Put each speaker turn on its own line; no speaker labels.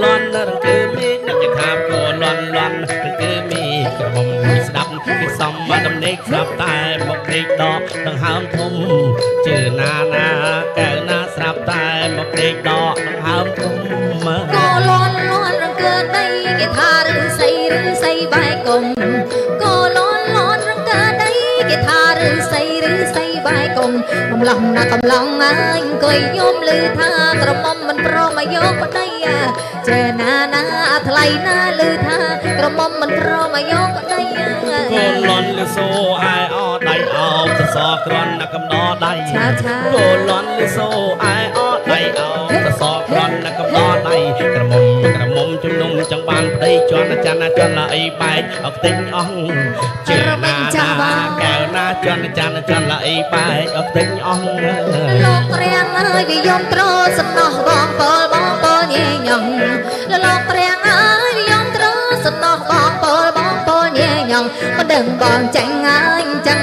លន់រងគឺមានអ្នកខាបគោលន់រងគឺមានក្រមុំស្ដាប់ពីសំមកដំណេកស្រាប់តែមកដេកដកដង្ហើមធំជឿណាកែវណាស្រាប់តែមកដេកដកដង្ហើមធំ
គោលន់រងគឺដីគេថាឬស័យបែកគុំគោលន់រងគឺដីគេថាឬស័យបែកគុំកំឡុងណាកំឡុងអើយអង្គុយយំឮថាក្រមុំមិនព្រមមកយកប្តីចេណាថ្លៃណាឮថាក្រមុំមិនព្រមមកយកប្តី
គោលន់លឺសូអាយអដៃអោសសក្រន់ណាកំដដៃគោលន់លឺសូអាយអដៃអោសសក្រន់ណាកំដដៃក្រមុំជំនុំចង់បានប្តីជន់ច័ន្ទជន់ល្អីបែកអខ្ទេចអស់ជឿណាកែវណាជន់ច័ន្ទជន់ល្អីបែកអខ្ទេចអស់
លោករាំងហើយវាយំត្រសំណោះបងពលញេញងលោករាំងហើយវាយំត្រសំណោះបងពលញេញងមិនដឹងបងចាញ់ហើយចឹង